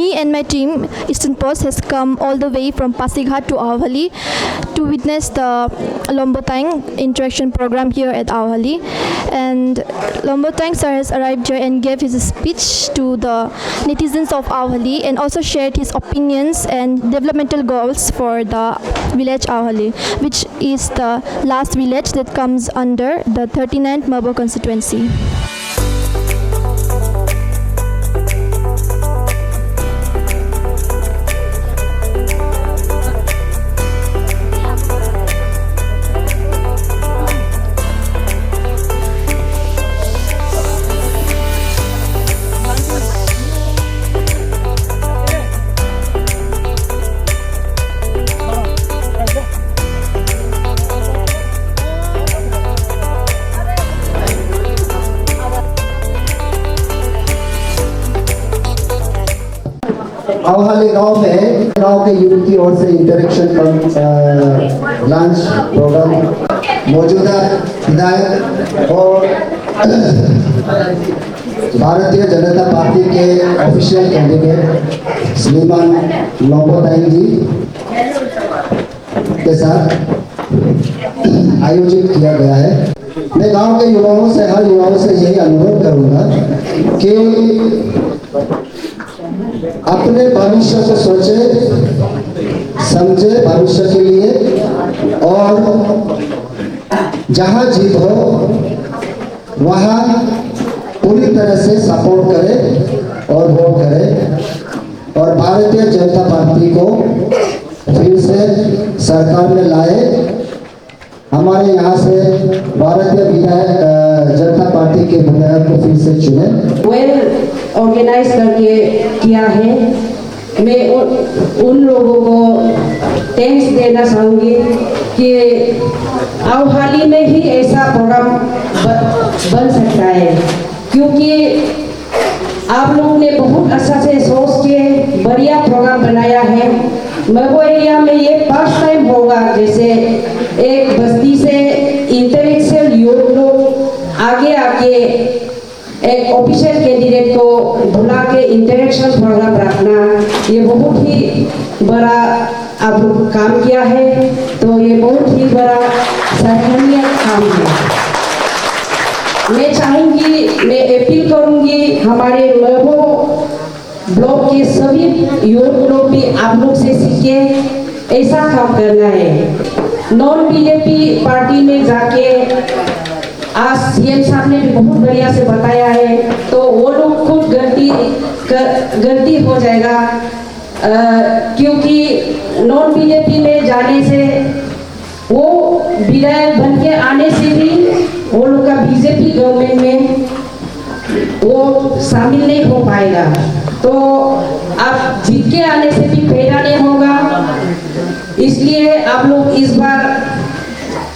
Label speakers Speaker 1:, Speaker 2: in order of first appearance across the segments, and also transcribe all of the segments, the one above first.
Speaker 1: me and my team, Eastern Post, has come all the way from Pasighat to Auhali to witness the Lombotang interaction program here at Auhali. And Lombotang sir has arrived here and gave his speech to the netizens of Auhali and also shared his opinions and developmental goals for the village Auhali, which is the last village that comes under the 39th Merbau constituency.
Speaker 2: औहाली गांव में गांव के unit की ओर से interaction lunch programme मौजूदा विधायक और Bharatiya Janata party के ऑफिशियल कैंडिडेट श्रीमान लोम्बोतांग जी के साथ आयोजित किया गया है। मैं गांव के युवाओं से हर युवाओं से यही अनुरोध करूंगा कि अपने भविष्य को सोचे समझे भविष्य के लिए और जहां जीत हो वहां पूरी तरह से सपोर्ट करें और वोट करें और भारतीय जनता पार्टी को फिर से सरकार में लाए। हमारे यहाँ से भारतीय जनता पार्टी के विधायक को फिर से चुने।
Speaker 3: ऑर्गेनाइज करके किया है। मैं उन लोगों को थैंक्स देना चाहूँगी कि औहाली में ही ऐसा प्रोग्राम बन सकता है, क्योंकि आप लोगों ने बहुत अच्छा से सोच के बढ़िया प्रोग्राम बनाया है। मेरबो एरिया में ये फर्स्ट टाइम होगा जैसे एक बस्ती से इंटेलेक्चुअल यूथ लोग आगे आके एक ऑफिशियल कैंडिडेट को बुला के इंटरेक्शन प्रोग्राम रखना, ये बहुत ही बड़ा अब काम किया है। तो ये बहुत ही बड़ा सराहनीय काम है। मैं चाहूँगी, मैं अपील करूँगी हमारे मेरबो ब्लॉक के सभी यूथ लोग भी आप लोग से सीखे ऐसा काम करना है। नॉन बीजेपी पार्टी में जाके आज सीएम साहब ने भी बहुत बढ़िया से बताया है, तो वो लोग खुद गलती हो जाएगा, क्योंकि नॉन बीजेपी में जाने से वो विधायक बन के आने से भी वो लोग का बीजेपी गवर्नमेंट में वो शामिल नहीं हो पाएगा। तो आप जीत के आने से भी फायदा नहीं होगा। इसलिए आप लोग इस बार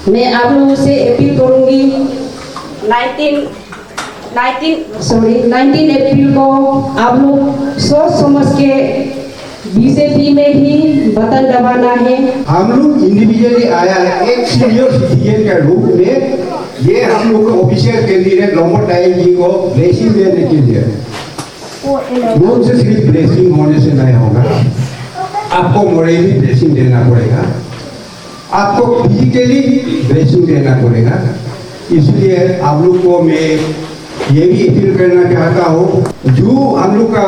Speaker 3: मैं आप लोगों से अपील करूंगी 19 अप्रैल को आप लोग सोच समझ के बीजेपी में ही बटन दबाना है।
Speaker 4: हम लोग इंडिविजुअली आया है एक सीनियर सिटीजन के रूप में, ये हम लोग ऑफिशियल कैंडिडेट लोम्बोतांग जी को ब्लेसिंग देने के लिए। लोग से सिर्फ ब्लेसिंग होने से नहीं होगा, आपको मॉरली ब्लेसिंग देना पड़ेगा, आपको फिजिकली ब्लेसिंग देना पड़ेगा। इसलिए आप लोग को मैं ये भी अपील करना चाहता हूँ, जो हम लोग का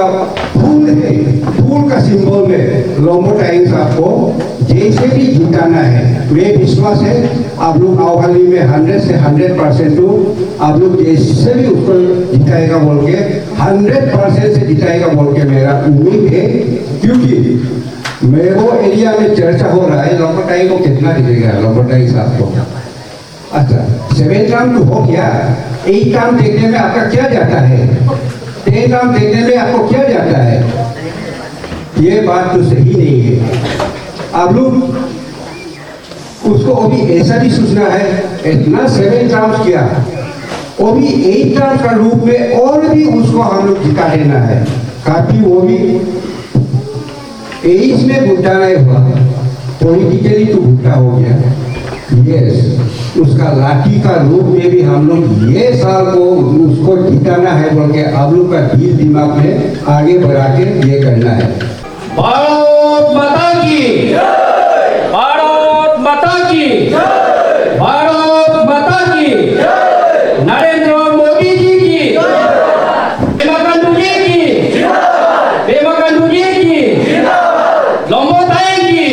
Speaker 4: फूल है, फूल का सिंबल में लोम्बोतांग साहब को जैसे भी जिताना है, मैं विश्वास है आप लोग औहाली में 100 से 100% तो आप लोग जैसे भी उसको जिताएगा बोल के 100% से जिताएगा बोल के मेरा उम्मीद है। क्योंकि मेरे एरिया में चर्चा हो रहा है लोम्बोतांग को कितना दिखेगा, लोम्बोतांग साहब को। अच्छा 7 टर्म तो हो गया, 8 टर्म देखने में आपका क्या जाता है, 10 टर्म देखने में आपको क्या जाता है, ये बात तो सही नहीं है। आप लोग उसको अभी ऐसा भी सोचना है, इतना 7 टर्म्स किया, अभी 8 टर्म्स का रूप में और भी उसको हम लोग जिता देना है, काफी वो भी 23 में भुट्टा नहीं हुआ, पॉलिटिकली तो भुट्टा हो गया। यस, उसका लाठी का रूप में भी हम लोग ये साल को उसको जिताना है बोल के आप लोग का दिल दिमाग में आगे बढ़ा के ये करना है।
Speaker 5: भारत माता की, भारत माता की, भारत माता की, नरेंद्र मोदी जी की, पेमा खांडू जी की, पेमा खांडू जी की, लंबोताई की,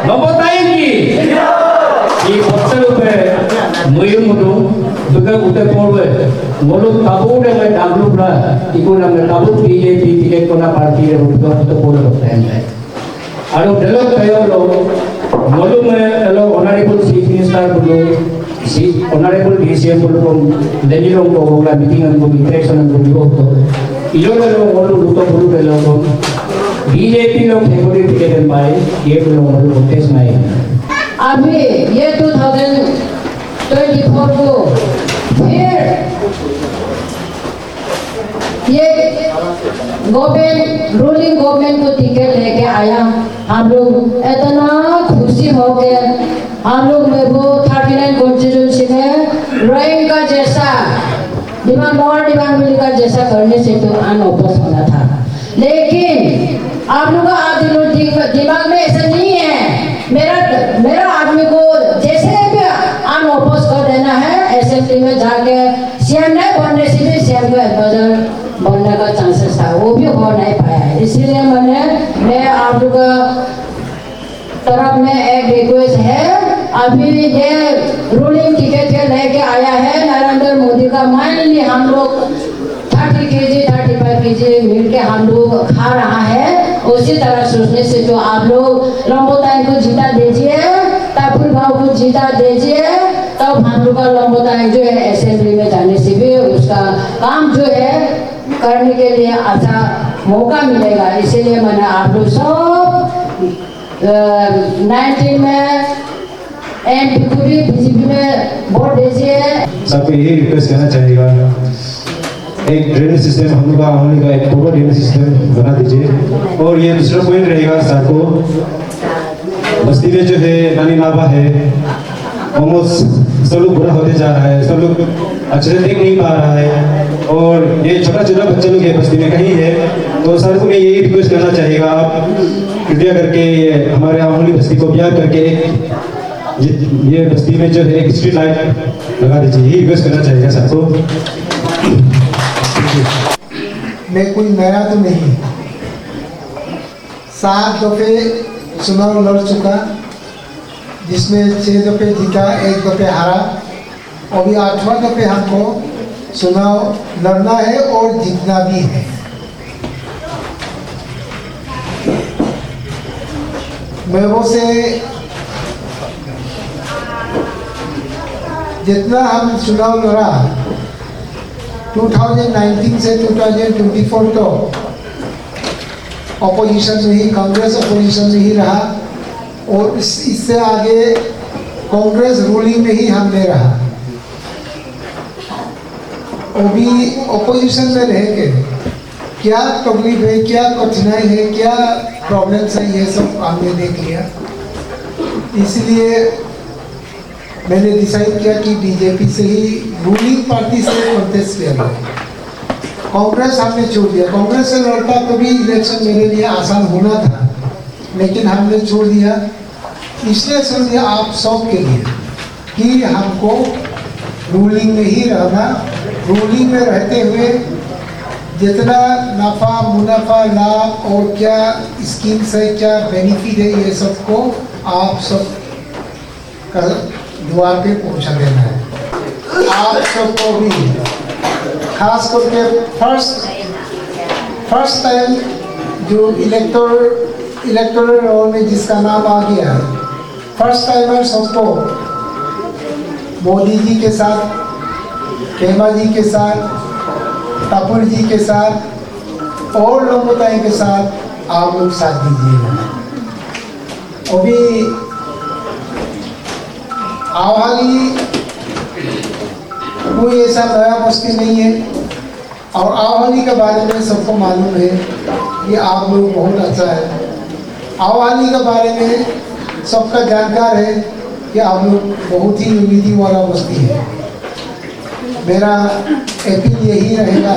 Speaker 5: लंबोताई की। ये बच्चे पे मुझे मुझे bukan utai polwe mulut tabu de mai daglu pra iku nam tabu BJP tiket kona party re bukan utai polwe plan aro delo kayo lo molu me delo honorable chief minister bulu si honorable DCM bulu kom leniro ko hola meeting an ko interaction an ko to ilo delo molu luto bulu delo ko BJP lo favorite tiket mai ye bulu molu contest mai
Speaker 3: अभी ये 2024 को फिर ये government ruling government को ticket लेके आया। हम लोग इतना खुशी हो गए। हम लोग में वो 39 कॉन्स्टिट्यूंसी में रैंक का जैसा दिमाग लोअर दिमाग मिली का जैसा करने से तो अनओपस होना था, लेकिन आप लोग का दिमाग में ऐसा नहीं है। मेरा आदमी को जैसे भी अनओपस कर देना है, असेंबली में जाके सीएम नहीं बनने से भी सीएम को एडवाइजर बनने का चांसेस था, वो भी हो नहीं पाया है। इसीलिए मैं आप लोग का तरफ में एक रिक्वेस्ट है, अभी ये रूलिंग टिकट के लेके आया है नरेंद्र मोदी का, माइनली हम लोग 30 kg 35 kg मिल के हम लोग खा रहा है। उसी तरह सोचने से जो आप लोग लंबोताई को जीता दीजिए, तापुर गांव को जीता दीजिए, तब हम लोग का लंबोताई जो है असेंबली में जाने से भी उसका काम जो है करने के लिए अच्छा मौका मिलेगा। इसीलिए मैंने आप लोग सब 19 में एमपी को भी बीजेपी में वोट दीजिए।
Speaker 6: सबको यही रिक्वेस्ट करना चाहेगा, एक ड्रेनेज सिस्टम हम लोग का होने का एक प्रॉपर ड्रेनेज सिस्टम बना दीजिए। और ये दूसरा पॉइंट रहेगा सर को, बस्ती में जो है नानी नाबा है, ऑलमोस्ट सब लोग बुरा होते जा रहा है, सब लोग अच्छे से देख नहीं पा रहा है, और ये छोटा छोटा बच्चे लोग है बस्ती में कहीं है, तो सर को मैं यही रिक्वेस्ट करना चाहेगा, आप कृपया करके हमारे आमोली बस्ती को प्यार करके ये बस्ती में जो है एक स्ट्रीट लाइट लगा दीजिए, यही रिक्वेस्ट करना चाहेगा सर को।
Speaker 7: मैं कोई नया तो नहीं, 7 दफे चुनाव लड़ चुका, जिसमें 6 दफे जीता, 1 दफे हारा। अभी 8वां दफे हमको चुनाव लड़ना है और जीतना भी है। मेरे से जितना हम चुनाव लड़ा 2019 से 2024 तो अपोजिशन में ही, कांग्रेस अपोजिशन में ही रहा, और इससे आगे कांग्रेस रूलिंग में ही हमने रहा। वो भी अपोजिशन में रह के क्या तकलीफ है, क्या कठिनाई है, क्या प्रॉब्लम्स है, ये सब हमने देख लिया। इसलिए मैंने डिसाइड किया कि बीजेपी से ही, रूलिंग पार्टी से कॉन्टेस्ट किया जाए। कांग्रेस हमने छोड़ दिया, कांग्रेस से लड़ता तो भी इलेक्शन मेरे लिए आसान होना था, लेकिन हमने छोड़ दिया। इसलिए छोड़ दिया आप सब के लिए कि हमको रूलिंग में ही रहना, रूलिंग में रहते हुए जितना नफ़ा मुनाफा लाभ और क्या स्कीम्स है, क्या बेनिफिट है, ये सबको आप सब का द्वार पे पहुंचा देना है। आप सबको भी खास करके फर्स्ट टाइम जो इलेक्टोरल रोल में जिसका नाम आ गया है, फर्स्ट टाइमर सबको मोदी जी के साथ, केमा जी के साथ, तापुर जी के साथ और लंबोताई के साथ आप लोग साथ दीजिएगा। अभी आवाली कोई ऐसा नया बस्ती नहीं है, और आवाली के बारे में सबको मालूम है कि आप लोग बहुत अच्छा है। आवाली के बारे में सबका जानकार है कि आप लोग बहुत ही उम्मीदी वाला बस्ती है। मेरा अपील यही रहेगा,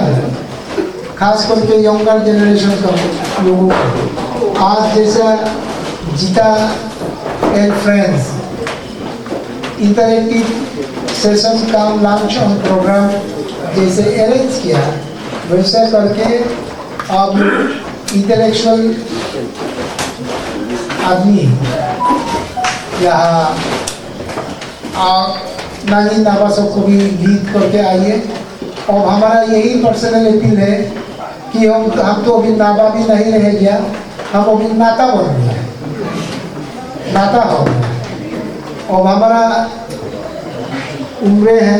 Speaker 7: खास करके यंगर जनरेशन का लोगों को, आज जैसा जीता एंड फ्रेंड्स इंटरेक्टिव सेशन का लॉन्च ऑन प्रोग्राम जैसे अरेंज किया, वैसा करके अब इंटेलेक्चुअल आदमी यहाँ नानी नाबा सबको भी लीड करके आइए। और हमारा यही पर्सनल अपील है कि हम तो अभी नाबा भी नहीं रह गया, हम अभी नाता बन गया, नाता हो गया। और हमारा उम्र है,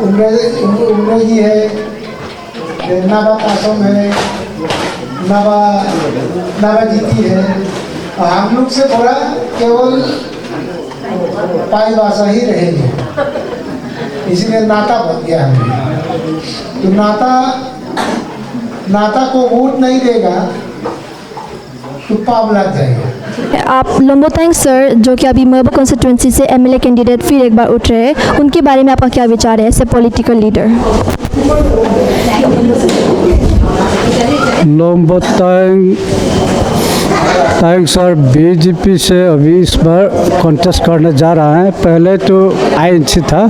Speaker 7: उम्र ही है, नाबा कासम है, नाबा जीती है। और हम लोग से थोड़ा केवल पाई भाषा ही रहेगी, इसलिए नाता बन गया हमें। तो नाता को वोट नहीं देगा तो पाप लग जाएगा।
Speaker 1: आप लोम्बोतांग सर जो कि अभी मरबो कॉन्स्टिट्यूंसी से एमएलए कैंडिडेट फिर एक बार उठ रहे हैं, उनके बारे में आपका क्या विचार है as a political leader?
Speaker 8: Lombotang sir BJP से अभी इस बार कॉन्टेस्ट करने जा रहा है। पहले तो आईएनसी था,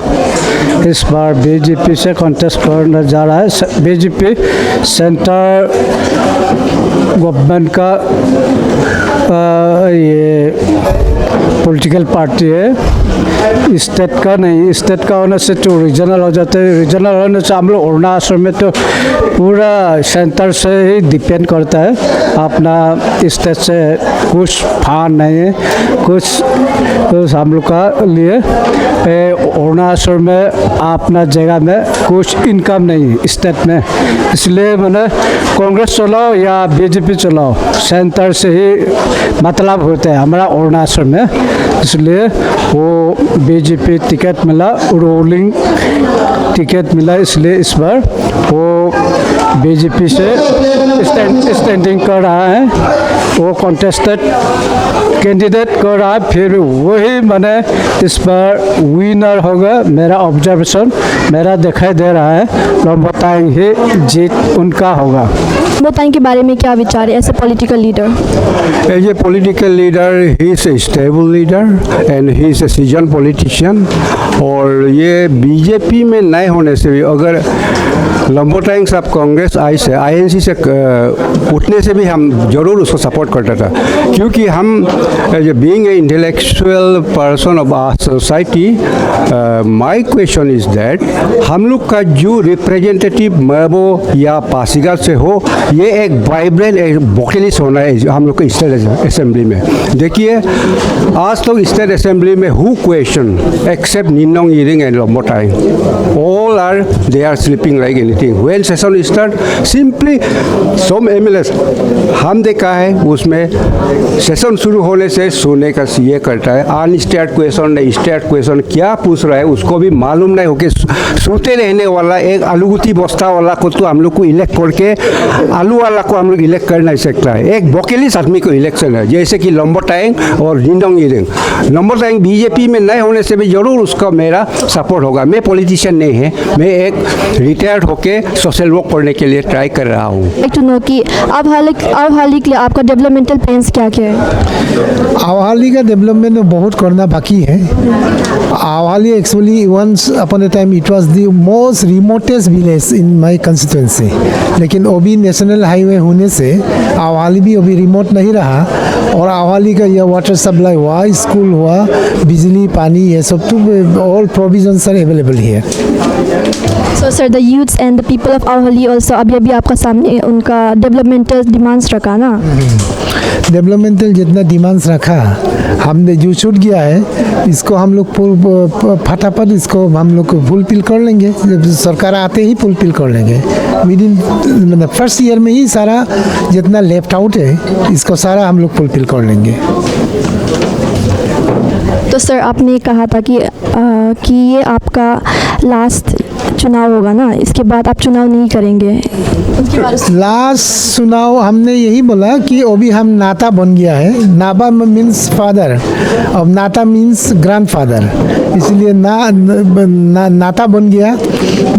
Speaker 8: इस बार बीजेपी से कॉन्टेस्ट करने जा रहा है। बीजेपी सेंटर गवर्नमेंट का ये पॉलिटिकल पार्टी है, स्टेट का नहीं। स्टेट का होने से तो रीजनल हो जाते हैं, रीजनल होने से हम लोग अरुणाचल में तो पूरा सेंटर से ही डिपेंड करता है, अपना स्टेट से कुछ फांड नहीं है, कुछ हम लोग का लिए अरुणाचल में अपना जगह में कुछ इनकम नहीं स्टेट में। इसलिए मैंने कांग्रेस चलाओ या बीजेपी चलाओ, सेंटर से ही मतलब होता है हमारा अरुणाचल में। इसलिए वो बीजेपी टिकट मिला, रोलिंग टिकट मिला, इसलिए इस बार वो बीजेपी से स्टैंडिंग कर रहा है, वो कॉन्टेस्टेड कैंडिडेट कर रहा है, फिर वही मैंने इस बार विनर होगा। मेरा ऑब्जर्वेशन मेरा दिखाई दे रहा है लोम्बोतांग ही जीत उनका होगा।
Speaker 1: लोम्बोतांग के बारे में क्या विचार है as a political leader?
Speaker 4: As a political leader, he is a stable leader and he is a seasoned politician। और ये बीजेपी में नए होने से भी, अगर लोम्बोतांग साहब कांग्रेस आईएनसी से उठने से भी हम जरूर उसको सपोर्ट करता था, क्योंकि हम being a intellectual person of our society, my question is that हम लोग का जो रिप्रेजेंटेटिव मरबो या पासीघाट से हो, ये एक वाइब्रेंट एक वोकलिस्ट होना है हम लोग के स्टेट असेंबली में। देखिए आज तो स्टेट असेंबली में who question except Ninong Ering and Lombotang, all are they are sleeping like anything. When session start simply some MLAs हम देखा है उसमें सेशन शुरू होने से सोने का ये करता है, अनस्टेट क्वेश्चन नहीं स्टेट क्वेश्चन क्या पूछ रहा है उसको भी मालूम नहीं होके सोते रहने वाला एक आलूगुती बस्ता वाला को तो हम लोग को इलेक्ट करके आलू वाला को हम लोग इलेक्ट कर नहीं सकता है। एक वोकलिस्ट आदमी को इलेक्शन है, जैसे कि लोम्बोतांग और निनोंग इरिंग। लोम्बोतांग बीजेपी में नए होने से भी जरूर उसका मेरा सपोर्ट होगा। मैं पॉलिटिशियन नहीं है, मैं एक रिटायर्ड होके सोशल वर्क करने के लिए ट्राई कर रहा हूँ।
Speaker 1: लाइक टू नो कि अब हाल के लिए आपका डेवलपमेंटल प्लान्स क्या क्या है?
Speaker 7: आवाली का डेवलपमेंट बहुत करना बाकी है। Awali actually once upon a time it was the most remotest village in my constituency, लेकिन अभी नेशनल हाईवे होने से आवाली भी अभी रिमोट नहीं रहा। और आवाली का यह वाटर सप्लाई हुआ, स्कूल हुआ, बिजली पानी ये सब तो all provisions are available here.
Speaker 1: So sir the youths and the people of Awali also अभी आपका सामने उनका डेवलपमेंटल डिमांड्स रखा ना?
Speaker 7: डेवलपमेंटल जितना डिमांड्स रखा हमने जो छूट गया है इसको हम लोग फटाफट इसको हम लोग फुलफिल कर लेंगे। जब सरकार आते ही फुलफिल कर लेंगे विद इन मतलब फर्स्ट ईयर में ही सारा जितना लेफ्ट आउट है इसको सारा हम लोग फुलफिल कर लेंगे।
Speaker 1: तो सर आपने कहा था कि ये आपका लास्ट चुनाव होगा ना, इसके बाद आप चुनाव नहीं करेंगे, उसके बाद
Speaker 7: लास्ट चुनाव हमने यही बोला कि अभी हम नाता बन गया है। नाबा मीन्स फादर, अब नाता मीन्स ग्रैंडफादर, इसलिए नाता बन गया।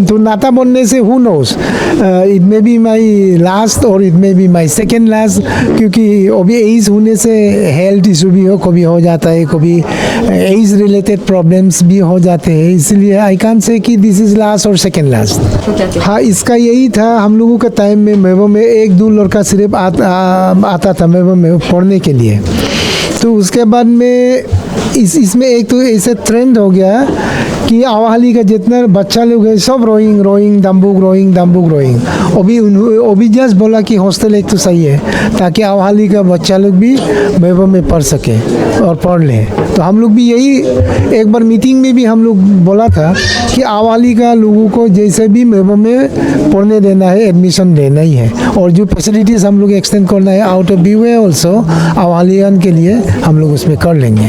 Speaker 7: तो नाता बनने से who knows, it may be my last और it may be my second last, क्योंकि अभी एज होने से हेल्थ इशू भी कभी हो जाता है, कभी एज रिलेटेड प्रॉब्लम्स भी हो जाते हैं, इसलिए आई कांट से कि दिस इज लास्ट और सेकेंड लास्ट। हाँ, इसका यही था, हम लोगों के टाइम में मेबो में 1-2 लड़का सिर्फ आता था मेबो में पढ़ने के लिए। तो उसके बाद में इसमें एक तो ऐसे ट्रेंड हो गया कि आवाहली का जितना बच्चा लोग है सब रोइंग दम्बुक। अभी जस्ट बोला कि हॉस्टल एक तो सही है ताकि आवाहली का बच्चा लोग भी मेबो में पढ़ सके और पढ़ ले। तो हम लोग भी यही एक बार मीटिंग में भी हम लोग बोला था कि आवाहली का लोगों को जैसे भी मेबो में पढ़ने देना है, एडमिशन देना ही है, और जो फैसिलिटीज़ हम लोग एक्सटेंड करना है आउट ऑफ बीवे ऑल्सो आवाहलियन के लिए हम लोग उसमें कर लेंगे।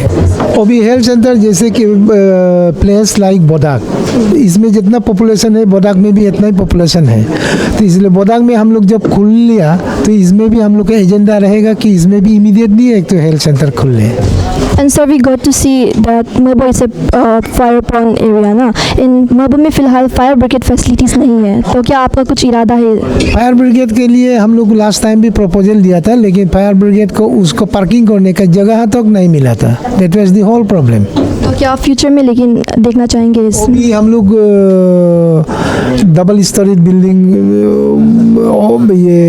Speaker 7: अभी हेल्थ सेंटर जैसे कि प्लेस लाइक बोदाक, इसमें जितना पॉपुलेशन है बोदाक में भी इतना ही पॉपुलेशन है, तो इसलिए बोदाक में हम लोग जब खुल लिया तो इसमें भी हम लोग का एजेंडा रहेगा कि इसमें भी इमीडिएटली एक तो हेल्थ सेंटर खुल ले।
Speaker 1: And sir, we got to see that Merbau is a fire prone area ना, इन मेबो में फ़िलहाल फायर ब्रिगेड फैसिलिटीज़ नहीं है, तो क्या आपका कुछ इरादा है?
Speaker 7: फायर ब्रिगेड के लिए हम लोग लास्ट टाइम भी प्रपोजल दिया था, लेकिन फायर ब्रिगेड को उसको पार्किंग करने का जगह तक नहीं मिला था। That was the whole problem.
Speaker 1: तो क्या आप फ्यूचर में लेकिन देखना चाहेंगे इस?
Speaker 7: अभी हम लोग डबल स्टोरीड बिल्डिंग, ये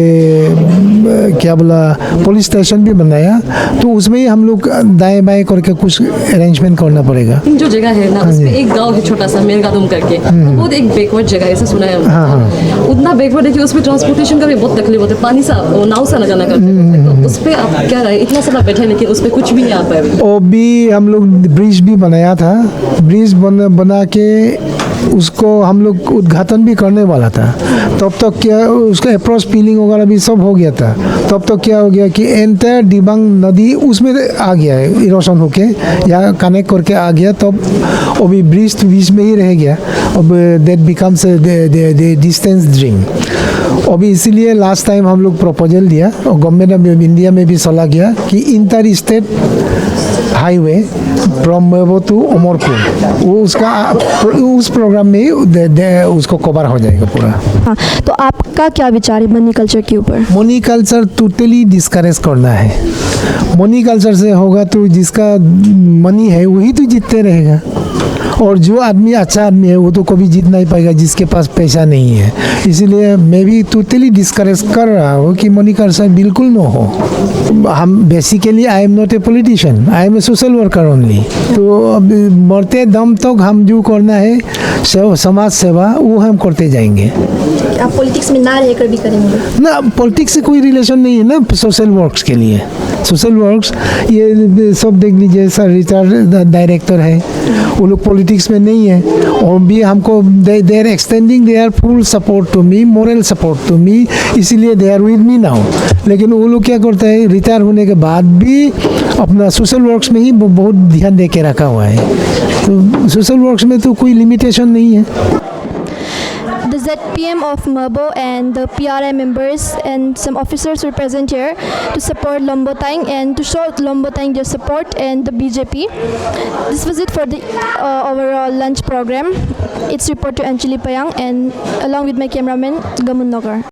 Speaker 7: क्या बोला, पुलिस स्टेशन भी बनाया, तो उसमें ही हम लोग दाएं बाएं करके कुछ अरेंजमेंट करना पड़ेगा।
Speaker 9: जो जगह है ना उसमें एक गांव है छोटा सा मेरगादुम करके, बहुत एक बैकवर्ड जगह है, ऐसा सुना है।
Speaker 7: हाँ।
Speaker 9: उतना बैकवर्ड है कि उसमें ट्रांसपोर्टेशन का भी बहुत तकलीफ होता है, पानी सा नाव सा जाना करते हैं। तो उस पर आप क्या रहे, इतना सारा बैठे लेकिन उस पर कुछ भी नहीं आ पाए।
Speaker 7: और भी हम लोग ब्रिज भी बनाया था, ब्रिज बना के उसको हम लोग उद्घाटन भी करने वाला था। तब तक क्या उसका अप्रोच पीलिंग वगैरह भी सब हो गया था। तब तक क्या हो गया कि एंटायर दिबांग नदी उसमें आ गया है, इरोशन होके या कनेक्ट करके आ गया, तब अभी ब्रिज तो बीच में ही रह गया। अब दैट बिकम्स डिस्टेंस ड्रीम। अभी इसीलिए लास्ट टाइम हम लोग प्रपोजल दिया और गवर्नमेंट ऑफ इंडिया में भी सलाह गया कि इंटर स्टेट हाईवे फ्रॉम मेबो टू अमरपुर, वो उसका उस प्रोग्राम में उसको कवर हो जाएगा पूरा।
Speaker 1: हाँ, तो आपका क्या विचार है मनी कल्चर के ऊपर?
Speaker 7: मनी कल्चर टोटली डिस्करेज करना है। मनी कल्चर से होगा तो जिसका मनी है वही तो जीतते रहेगा, और जो आदमी अच्छा आदमी है वो तो कभी जीत नहीं पाएगा जिसके पास पैसा नहीं है। इसीलिए मैं भी टोटली डिस्करेज कर रहा हूँ कि मनी कल्चर बिल्कुल न हो। हम basically I am not a politician, I am a social worker only. तो अब मरते दम तक हम जो करना है समाज सेवा वो हम करते जाएंगे।
Speaker 1: आप पॉलिटिक्स में ना रहकर भी करेंगे
Speaker 7: ना? पॉलिटिक्स से कोई रिलेशन नहीं है ना सोशल वर्क्स के लिए। सोशल वर्क्स ये सब देख लीजिए, सर रिटायर्ड डायरेक्टर है, वो लोग पॉलिटिक्स में नहीं है, और भी हमको they are extending their full support to me, moral support to me, इसीलिए they are with me now. लेकिन वो लोग क्या करते हैं, रिटायर होने के बाद भी अपना सोशल वर्क्स में ही बहुत ध्यान दे के रखा हुआ है। तो सोशल वर्क्स में तो कोई लिमिटेशन नहीं है।
Speaker 1: The ZPM of Merbau and the PRI members and some officers were present here to support Lombotang and to show Lombotang their support and the BJP. This was it for the overall lunch program. It's reporter Anjali Payang and along with my cameraman Gamun Nagar.